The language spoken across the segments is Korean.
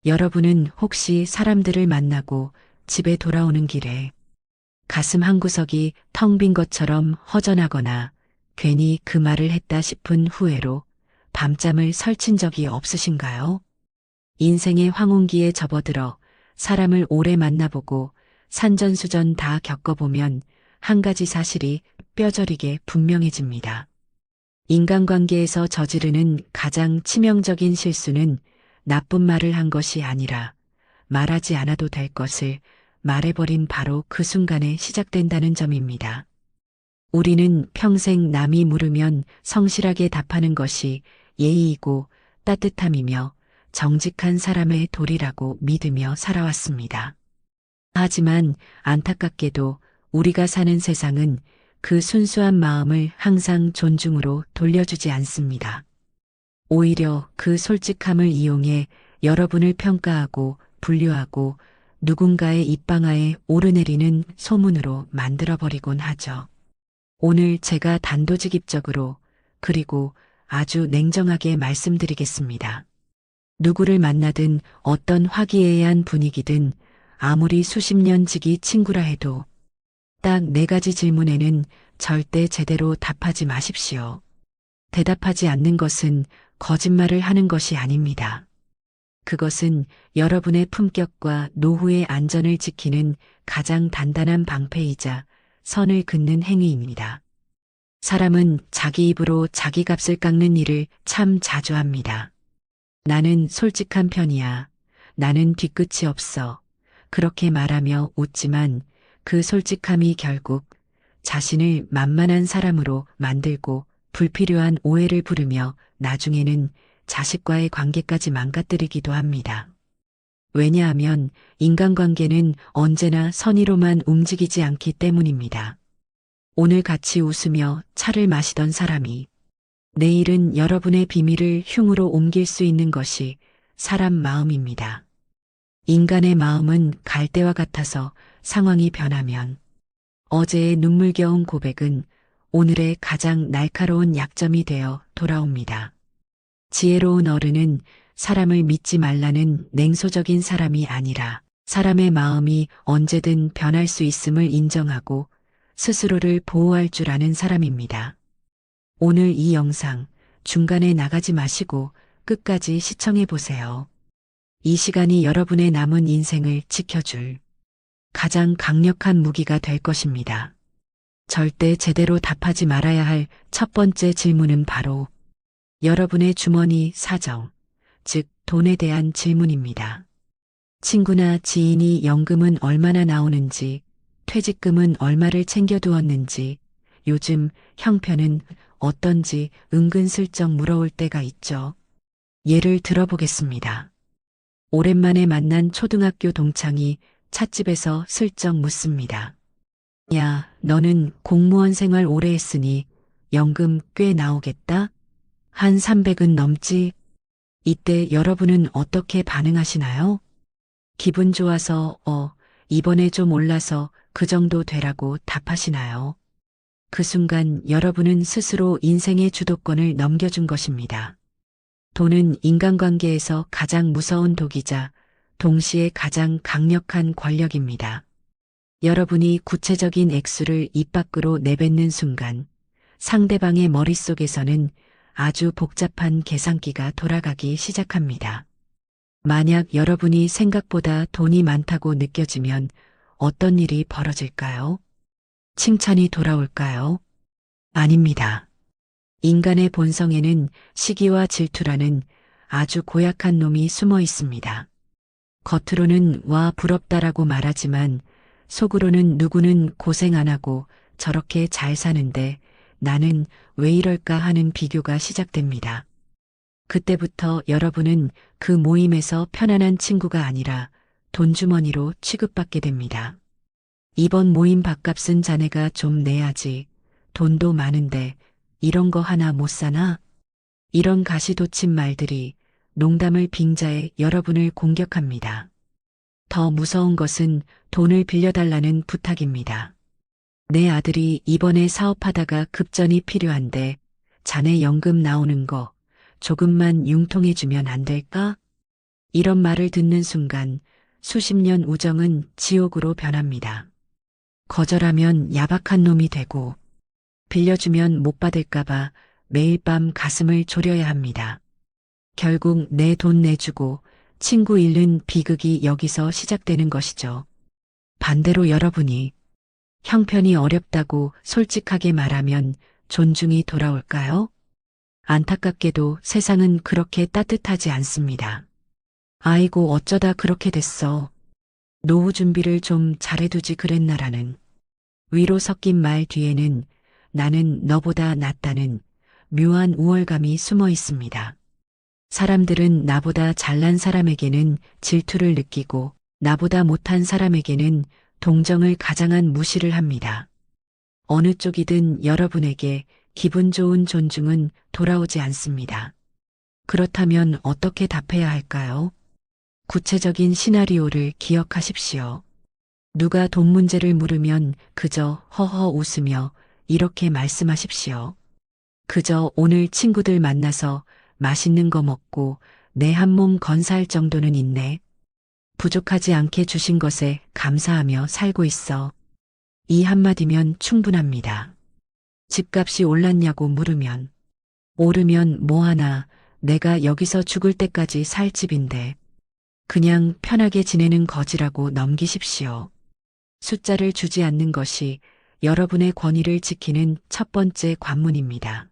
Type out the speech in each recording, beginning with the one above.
여러분은 혹시 사람들을 만나고 집에 돌아오는 길에 가슴 한구석이 텅 빈 것처럼 허전하거나 괜히 그 말을 했다 싶은 후회로 밤잠을 설친 적이 없으신가요? 인생의 황혼기에 접어들어 사람을 오래 만나보고 산전수전 다 겪어보면 한 가지 사실이 뼈저리게 분명해집니다. 인간관계에서 저지르는 가장 치명적인 실수는 나쁜 말을 한 것이 아니라 말하지 않아도 될 것을 말해버린 바로 그 순간에 시작된다는 점입니다. 우리는 평생 남이 물으면 성실하게 답하는 것이 예의이고 따뜻함이며 정직한 사람의 도리라고 믿으며 살아왔습니다. 하지만 안타깝게도 우리가 사는 세상은 그 순수한 마음을 항상 존중으로 돌려주지 않습니다. 오히려 그 솔직함을 이용해 여러분을 평가하고 분류하고 누군가의 입방아에 오르내리는 소문으로 만들어버리곤 하죠. 오늘 제가 단도직입적으로 그리고 아주 냉정하게 말씀드리겠습니다. 누구를 만나든 어떤 화기애애한 분위기든 아무리 수십 년 지기 친구라 해도 딱 4가지 질문에는 절대 제대로 답하지 마십시오. 대답하지 않는 것은 거짓말을 하는 것이 아닙니다. 그것은 여러분의 품격과 노후의 안전을 지키는 가장 단단한 방패이자 선을 긋는 행위입니다. 사람은 자기 입으로 자기 값을 깎는 일을 참 자주 합니다. 나는 솔직한 편이야. 나는 뒤끝이 없어. 그렇게 말하며 웃지만 그 솔직함이 결국 자신을 만만한 사람으로 만들고 불필요한 오해를 부르며 나중에는 자식과의 관계까지 망가뜨리기도 합니다. 왜냐하면 인간관계는 언제나 선의로만 움직이지 않기 때문입니다. 오늘 같이 웃으며 차를 마시던 사람이 내일은 여러분의 비밀을 흉으로 옮길 수 있는 것이 사람 마음입니다. 인간의 마음은 갈대와 같아서 상황이 변하면 어제의 눈물겨운 고백은 오늘의 가장 날카로운 약점이 되어 돌아옵니다. 지혜로운 어른은 사람을 믿지 말라는 냉소적인 사람이 아니라 사람의 마음이 언제든 변할 수 있음을 인정하고 스스로를 보호할 줄 아는 사람입니다. 오늘 이 영상 중간에 나가지 마시고 끝까지 시청해 보세요. 이 시간이 여러분의 남은 인생을 지켜줄 가장 강력한 무기가 될 것입니다. 절대 제대로 답하지 말아야 할 첫 번째 질문은 바로 여러분의 주머니 사정, 즉 돈에 대한 질문입니다. 친구나 지인이 연금은 얼마나 나오는지, 퇴직금은 얼마를 챙겨두었는지, 요즘 형편은 어떤지 은근슬쩍 물어올 때가 있죠. 예를 들어보겠습니다. 오랜만에 만난 초등학교 동창이 찻집에서 슬쩍 묻습니다. 야, 너는 공무원 생활 오래 했으니 연금 꽤 나오겠다? 한 300은 넘지? 이때 여러분은 어떻게 반응하시나요? 기분 좋아서 이번에 좀 올라서 그 정도 되라고 답하시나요? 그 순간 여러분은 스스로 인생의 주도권을 넘겨준 것입니다. 돈은 인간관계에서 가장 무서운 독이자 동시에 가장 강력한 권력입니다. 여러분이 구체적인 액수를 입 밖으로 내뱉는 순간 상대방의 머릿속에서는 아주 복잡한 계산기가 돌아가기 시작합니다. 만약 여러분이 생각보다 돈이 많다고 느껴지면 어떤 일이 벌어질까요? 칭찬이 돌아올까요? 아닙니다. 인간의 본성에는 시기와 질투라는 아주 고약한 놈이 숨어 있습니다. 겉으로는 와 부럽다라고 말하지만 속으로는 누구는 고생 안 하고 저렇게 잘 사는데 나는 왜 이럴까 하는 비교가 시작됩니다. 그때부터 여러분은 그 모임에서 편안한 친구가 아니라 돈주머니로 취급받게 됩니다. 이번 모임 밥값은 자네가 좀 내야지. 돈도 많은데 이런 거 하나 못 사나? 이런 가시돋친 말들이 농담을 빙자해 여러분을 공격합니다. 더 무서운 것은 돈을 빌려달라는 부탁입니다. 내 아들이 이번에 사업하다가 급전이 필요한데 자네 연금 나오는 거 조금만 융통해주면 안 될까? 이런 말을 듣는 순간 수십 년 우정은 지옥으로 변합니다. 거절하면 야박한 놈이 되고 빌려주면 못 받을까봐 매일 밤 가슴을 졸여야 합니다. 결국 내 돈 내주고 친구 잃는 비극이 여기서 시작되는 것이죠. 반대로 여러분이 형편이 어렵다고 솔직하게 말하면 존중이 돌아올까요? 안타깝게도 세상은 그렇게 따뜻하지 않습니다. 아이고 어쩌다 그렇게 됐어. 노후 준비를 좀 잘해두지 그랬나라는 위로 섞인 말 뒤에는 나는 너보다 낫다는 묘한 우월감이 숨어 있습니다. 사람들은 나보다 잘난 사람에게는 질투를 느끼고 나보다 못한 사람에게는 동정을 가장한 무시를 합니다. 어느 쪽이든 여러분에게 기분 좋은 존중은 돌아오지 않습니다. 그렇다면 어떻게 답해야 할까요? 구체적인 시나리오를 기억하십시오. 누가 돈 문제를 물으면 그저 허허 웃으며 이렇게 말씀하십시오. 그저 오늘 친구들 만나서 맛있는 거 먹고 내 한 몸 건사할 정도는 있네. 부족하지 않게 주신 것에 감사하며 살고 있어. 이 한마디면 충분합니다. 집값이 올랐냐고 물으면 오르면 뭐하나 내가 여기서 죽을 때까지 살 집인데 그냥 편하게 지내는 거지라고 넘기십시오. 숫자를 주지 않는 것이 여러분의 권위를 지키는 첫 번째 관문입니다.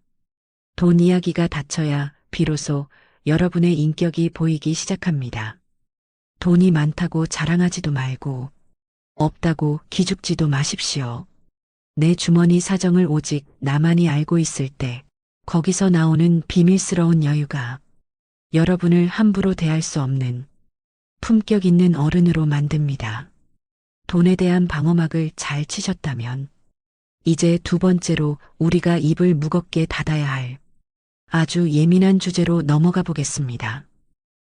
돈 이야기가 닫혀야 비로소 여러분의 인격이 보이기 시작합니다. 돈이 많다고 자랑하지도 말고 없다고 기죽지도 마십시오. 내 주머니 사정을 오직 나만이 알고 있을 때 거기서 나오는 비밀스러운 여유가 여러분을 함부로 대할 수 없는 품격 있는 어른으로 만듭니다. 돈에 대한 방어막을 잘 치셨다면 이제 두 번째로 우리가 입을 무겁게 닫아야 할 아주 예민한 주제로 넘어가 보겠습니다.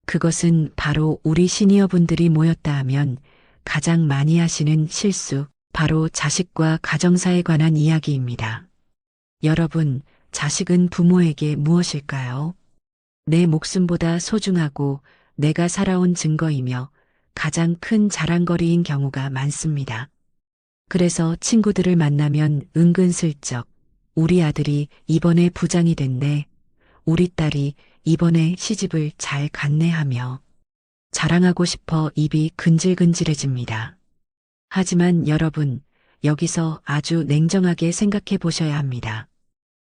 그것은 바로 우리 시니어분들이 모였다 하면 가장 많이 하시는 실수, 바로 자식과 가정사에 관한 이야기입니다. 여러분, 자식은 부모에게 무엇일까요? 내 목숨보다 소중하고 내가 살아온 증거이며 가장 큰 자랑거리인 경우가 많습니다. 그래서 친구들을 만나면 은근슬쩍 우리 아들이 이번에 부장이 됐네. 우리 딸이 이번에 시집을 잘 갔네 하며 자랑하고 싶어 입이 근질근질해집니다. 하지만 여러분, 여기서 아주 냉정하게 생각해 보셔야 합니다.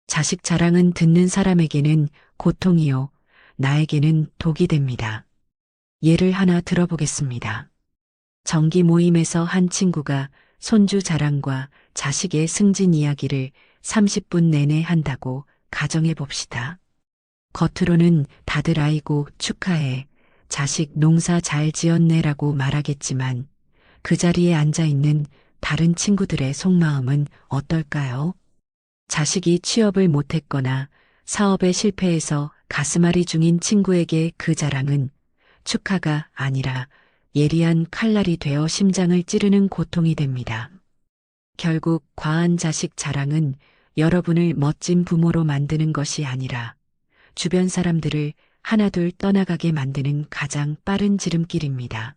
자식 자랑은 듣는 사람에게는 고통이요, 나에게는 독이 됩니다. 예를 하나 들어보겠습니다. 정기 모임에서 한 친구가 손주 자랑과 자식의 승진 이야기를 30분 내내 한다고 가정해 봅시다. 겉으로는 다들 아이고 축하해, 자식 농사 잘 지었네라고 말하겠지만 그 자리에 앉아 있는 다른 친구들의 속마음은 어떨까요? 자식이 취업을 못했거나 사업에 실패해서 가슴앓이 중인 친구에게 그 자랑은 축하가 아니라 예리한 칼날이 되어 심장을 찌르는 고통이 됩니다. 결국 과한 자식 자랑은 여러분을 멋진 부모로 만드는 것이 아니라 주변 사람들을 하나둘 떠나가게 만드는 가장 빠른 지름길입니다.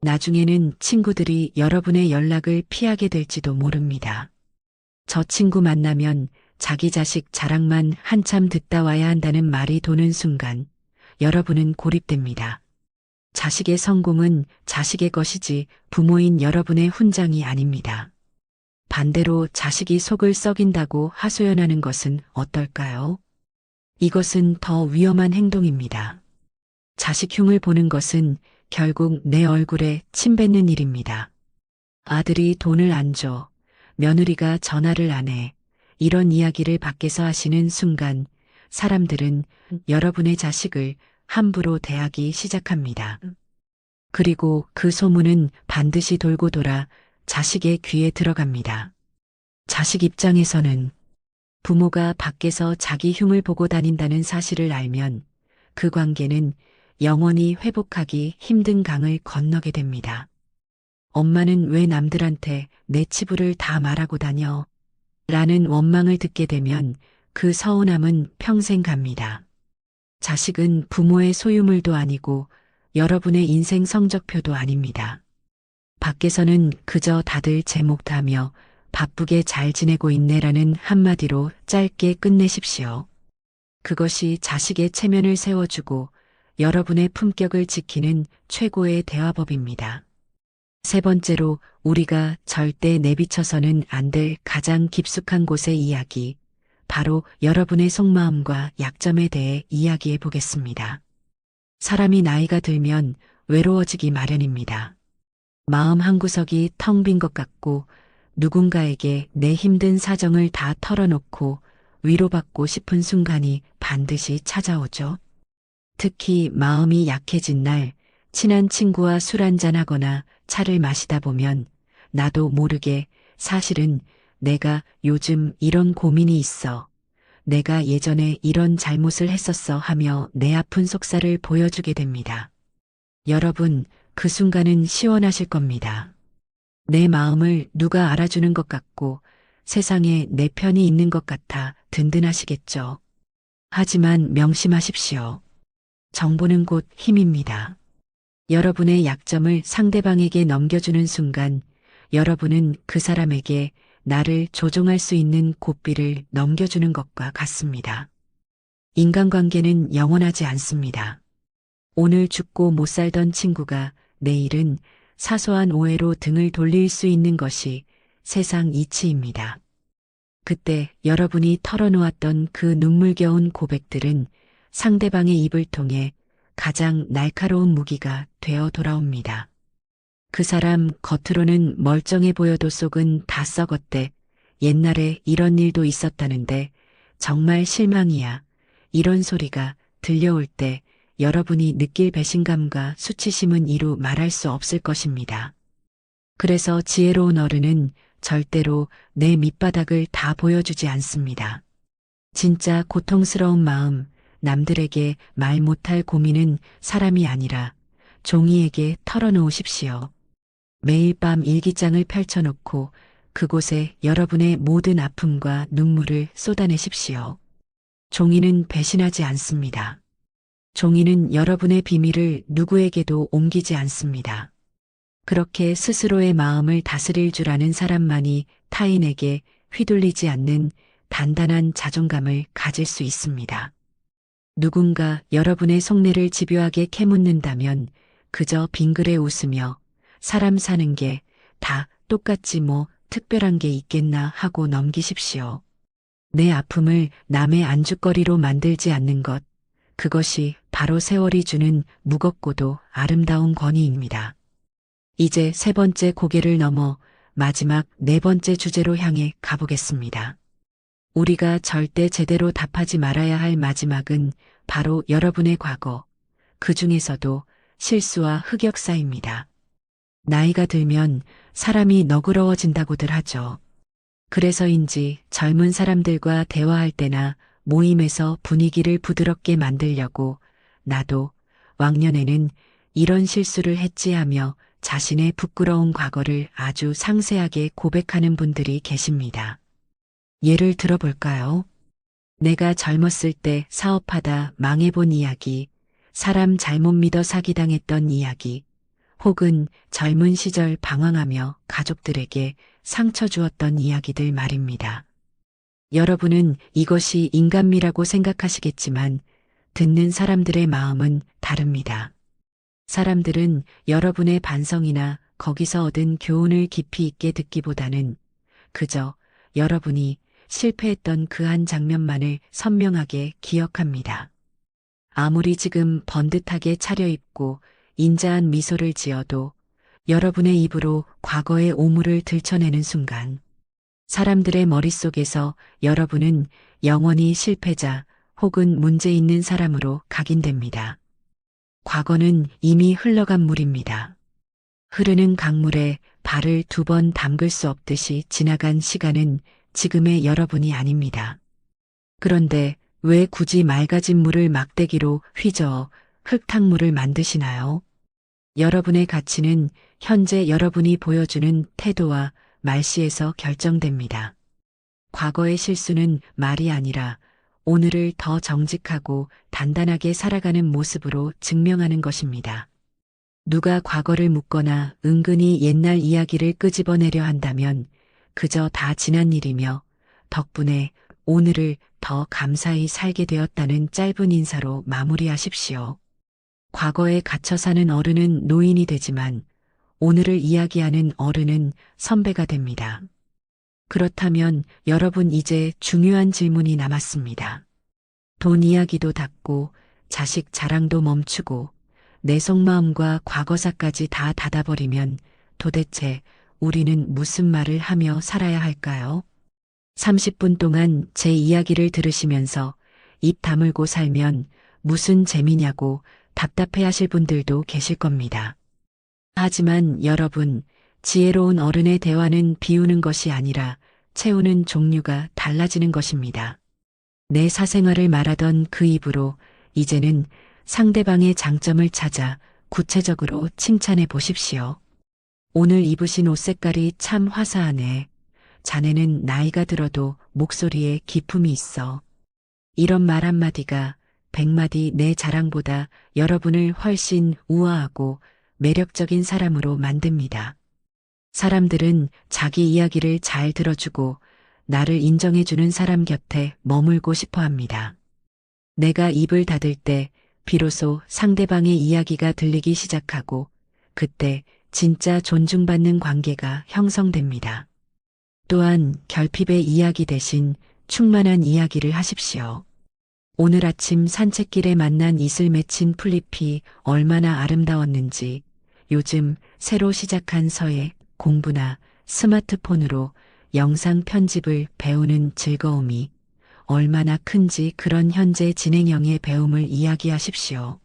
나중에는 친구들이 여러분의 연락을 피하게 될지도 모릅니다. 저 친구 만나면 자기 자식 자랑만 한참 듣다 와야 한다는 말이 도는 순간 여러분은 고립됩니다. 자식의 성공은 자식의 것이지 부모인 여러분의 훈장이 아닙니다. 반대로 자식이 속을 썩인다고 하소연하는 것은 어떨까요? 이것은 더 위험한 행동입니다. 자식 흉을 보는 것은 결국 내 얼굴에 침 뱉는 일입니다. 아들이 돈을 안 줘, 며느리가 전화를 안 해, 이런 이야기를 밖에서 하시는 순간 사람들은 여러분의 자식을 함부로 대하기 시작합니다. 그리고 그 소문은 반드시 돌고 돌아 자식의 귀에 들어갑니다. 자식 입장에서는 부모가 밖에서 자기 흉을 보고 다닌다는 사실을 알면 그 관계는 영원히 회복하기 힘든 강을 건너게 됩니다. 엄마는 왜 남들한테 내 치부를 다 말하고 다녀? 라는 원망을 듣게 되면 그 서운함은 평생 갑니다. 자식은 부모의 소유물도 아니고 여러분의 인생 성적표도 아닙니다. 밖에서는 그저 다들 제목하며 바쁘게 잘 지내고 있네라는 한마디로 짧게 끝내십시오. 그것이 자식의 체면을 세워주고 여러분의 품격을 지키는 최고의 대화법입니다. 세 번째로 우리가 절대 내비쳐서는 안 될 가장 깊숙한 곳의 이야기, 바로 여러분의 속마음과 약점에 대해 이야기해 보겠습니다. 사람이 나이가 들면 외로워지기 마련입니다. 마음 한구석이 텅 빈 것 같고 누군가에게 내 힘든 사정을 다 털어놓고 위로받고 싶은 순간이 반드시 찾아오죠. 특히 마음이 약해진 날 친한 친구와 술 한잔하거나 차를 마시다 보면 나도 모르게 사실은 내가 요즘 이런 고민이 있어. 내가 예전에 이런 잘못을 했었어 하며 내 아픈 속살을 보여주게 됩니다. 여러분, 그 순간은 시원하실 겁니다. 내 마음을 누가 알아주는 것 같고 세상에 내 편이 있는 것 같아 든든하시겠죠. 하지만 명심하십시오. 정보는 곧 힘입니다. 여러분의 약점을 상대방에게 넘겨주는 순간 여러분은 그 사람에게 나를 조종할 수 있는 고삐를 넘겨주는 것과 같습니다. 인간관계는 영원하지 않습니다. 오늘 죽고 못 살던 친구가 내일은 사소한 오해로 등을 돌릴 수 있는 것이 세상 이치입니다. 그때 여러분이 털어놓았던 그 눈물겨운 고백들은 상대방의 입을 통해 가장 날카로운 무기가 되어 돌아옵니다. 그 사람 겉으로는 멀쩡해 보여도 속은 다 썩었대. 옛날에 이런 일도 있었다는데 정말 실망이야. 이런 소리가 들려올 때 여러분이 느낄 배신감과 수치심은 이루 말할 수 없을 것입니다. 그래서 지혜로운 어른은 절대로 내 밑바닥을 다 보여주지 않습니다. 진짜 고통스러운 마음, 남들에게 말 못할 고민은 사람이 아니라 종이에게 털어놓으십시오. 매일 밤 일기장을 펼쳐놓고 그곳에 여러분의 모든 아픔과 눈물을 쏟아내십시오. 종이는 배신하지 않습니다. 종이는 여러분의 비밀을 누구에게도 옮기지 않습니다. 그렇게 스스로의 마음을 다스릴 줄 아는 사람만이 타인에게 휘둘리지 않는 단단한 자존감을 가질 수 있습니다. 누군가 여러분의 속내를 집요하게 캐묻는다면 그저 빙그레 웃으며 사람 사는 게 다 똑같지 뭐 특별한 게 있겠나 하고 넘기십시오. 내 아픔을 남의 안주거리로 만들지 않는 것, 그것이 바로 세월이 주는 무겁고도 아름다운 권위입니다. 이제 세 번째 고개를 넘어 마지막 네 번째 주제로 향해 가보겠습니다. 우리가 절대 제대로 답하지 말아야 할 마지막은 바로 여러분의 과거, 그 중에서도 실수와 흑역사입니다. 나이가 들면 사람이 너그러워진다고들 하죠. 그래서인지 젊은 사람들과 대화할 때나 모임에서 분위기를 부드럽게 만들려고 나도 왕년에는 이런 실수를 했지 하며 자신의 부끄러운 과거를 아주 상세하게 고백하는 분들이 계십니다. 예를 들어볼까요? 내가 젊었을 때 사업하다 망해본 이야기, 사람 잘못 믿어 사기당했던 이야기, 혹은 젊은 시절 방황하며 가족들에게 상처 주었던 이야기들 말입니다. 여러분은 이것이 인간미라고 생각하시겠지만 듣는 사람들의 마음은 다릅니다. 사람들은 여러분의 반성이나 거기서 얻은 교훈을 깊이 있게 듣기보다는 그저 여러분이 실패했던 그 한 장면만을 선명하게 기억합니다. 아무리 지금 번듯하게 차려입고 인자한 미소를 지어도 여러분의 입으로 과거의 오물을 들춰내는 순간 사람들의 머릿속에서 여러분은 영원히 실패자 혹은 문제 있는 사람으로 각인됩니다. 과거는 이미 흘러간 물입니다. 흐르는 강물에 발을 두 번 담글 수 없듯이 지나간 시간은 지금의 여러분이 아닙니다. 그런데 왜 굳이 맑아진 물을 막대기로 휘저어 흙탕물을 만드시나요? 여러분의 가치는 현재 여러분이 보여주는 태도와 말씨에서 결정됩니다. 과거의 실수는 말이 아니라 오늘을 더 정직하고 단단하게 살아가는 모습으로 증명하는 것입니다. 누가 과거를 묻거나 은근히 옛날 이야기를 끄집어내려 한다면 그저 다 지난 일이며 덕분에 오늘을 더 감사히 살게 되었다는 짧은 인사로 마무리하십시오. 과거에 갇혀 사는 어른은 노인이 되지만 오늘을 이야기하는 어른은 선배가 됩니다. 그렇다면 여러분 이제 중요한 질문이 남았습니다. 돈 이야기도 닫고 자식 자랑도 멈추고 내 속마음과 과거사까지 다 닫아버리면 도대체 우리는 무슨 말을 하며 살아야 할까요? 30분 동안 제 이야기를 들으시면서 입 다물고 살면 무슨 재미냐고 답답해 하실 분들도 계실 겁니다. 하지만 여러분, 지혜로운 어른의 대화는 비우는 것이 아니라 채우는 종류가 달라지는 것입니다. 내 사생활을 말하던 그 입으로 이제는 상대방의 장점을 찾아 구체적으로 칭찬해 보십시오. 오늘 입으신 옷 색깔이 참 화사하네. 자네는 나이가 들어도 목소리에 기품이 있어. 이런 말 한마디가 100마디 내 자랑보다 여러분을 훨씬 우아하고 매력적인 사람으로 만듭니다. 사람들은 자기 이야기를 잘 들어주고 나를 인정해주는 사람 곁에 머물고 싶어 합니다. 내가 입을 닫을 때 비로소 상대방의 이야기가 들리기 시작하고 그때 진짜 존중받는 관계가 형성됩니다. 또한 결핍의 이야기 대신 충만한 이야기를 하십시오. 오늘 아침 산책길에 만난 이슬 맺힌 풀잎이 얼마나 아름다웠는지, 요즘 새로 시작한 서예, 공부나 스마트폰으로 영상 편집을 배우는 즐거움이 얼마나 큰지 그런 현재 진행형의 배움을 이야기하십시오.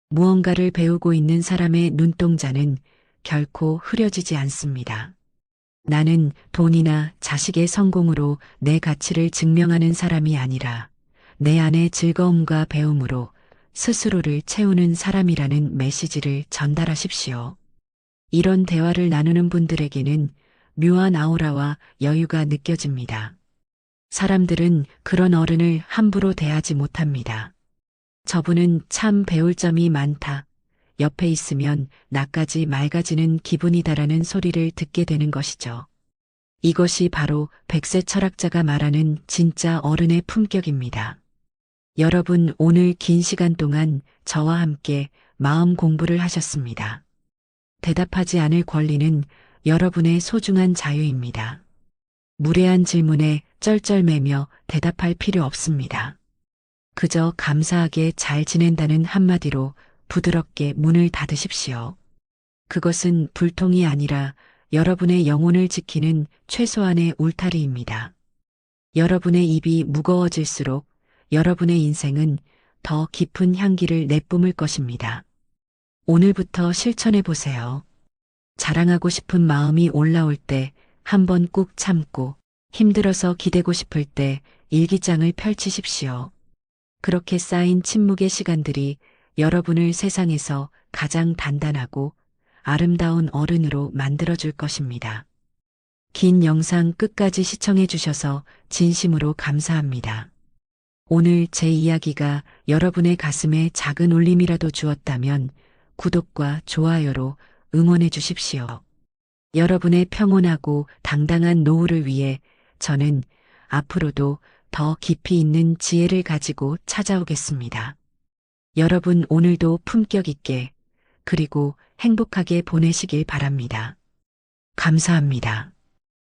무언가를 배우고 있는 사람의 눈동자는 결코 흐려지지 않습니다. 나는 돈이나 자식의 성공으로 내 가치를 증명하는 사람이 아니라 내 안의 즐거움과 배움으로 스스로를 채우는 사람이라는 메시지를 전달하십시오. 이런 대화를 나누는 분들에게는 묘한 아우라와 여유가 느껴집니다. 사람들은 그런 어른을 함부로 대하지 못합니다. 저분은 참 배울 점이 많다. 옆에 있으면 나까지 맑아지는 기분이다라는 소리를 듣게 되는 것이죠. 이것이 바로 100세 철학자가 말하는 진짜 어른의 품격입니다. 여러분 오늘 긴 시간 동안 저와 함께 마음 공부를 하셨습니다. 대답하지 않을 권리는 여러분의 소중한 자유입니다. 무례한 질문에 쩔쩔매며 대답할 필요 없습니다. 그저 감사하게 잘 지낸다는 한마디로 부드럽게 문을 닫으십시오. 그것은 불통이 아니라 여러분의 영혼을 지키는 최소한의 울타리입니다. 여러분의 입이 무거워질수록 여러분의 인생은 더 깊은 향기를 내뿜을 것입니다. 오늘부터 실천해 보세요. 자랑하고 싶은 마음이 올라올 때 한번 꾹 참고 힘들어서 기대고 싶을 때 일기장을 펼치십시오. 그렇게 쌓인 침묵의 시간들이 여러분을 세상에서 가장 단단하고 아름다운 어른으로 만들어줄 것입니다. 긴 영상 끝까지 시청해 주셔서 진심으로 감사합니다. 오늘 제 이야기가 여러분의 가슴에 작은 울림이라도 주었다면 구독과 좋아요로 응원해 주십시오. 여러분의 평온하고 당당한 노후를 위해 저는 앞으로도 더 깊이 있는 지혜를 가지고 찾아오겠습니다. 여러분 오늘도 품격 있게 그리고 행복하게 보내시길 바랍니다. 감사합니다.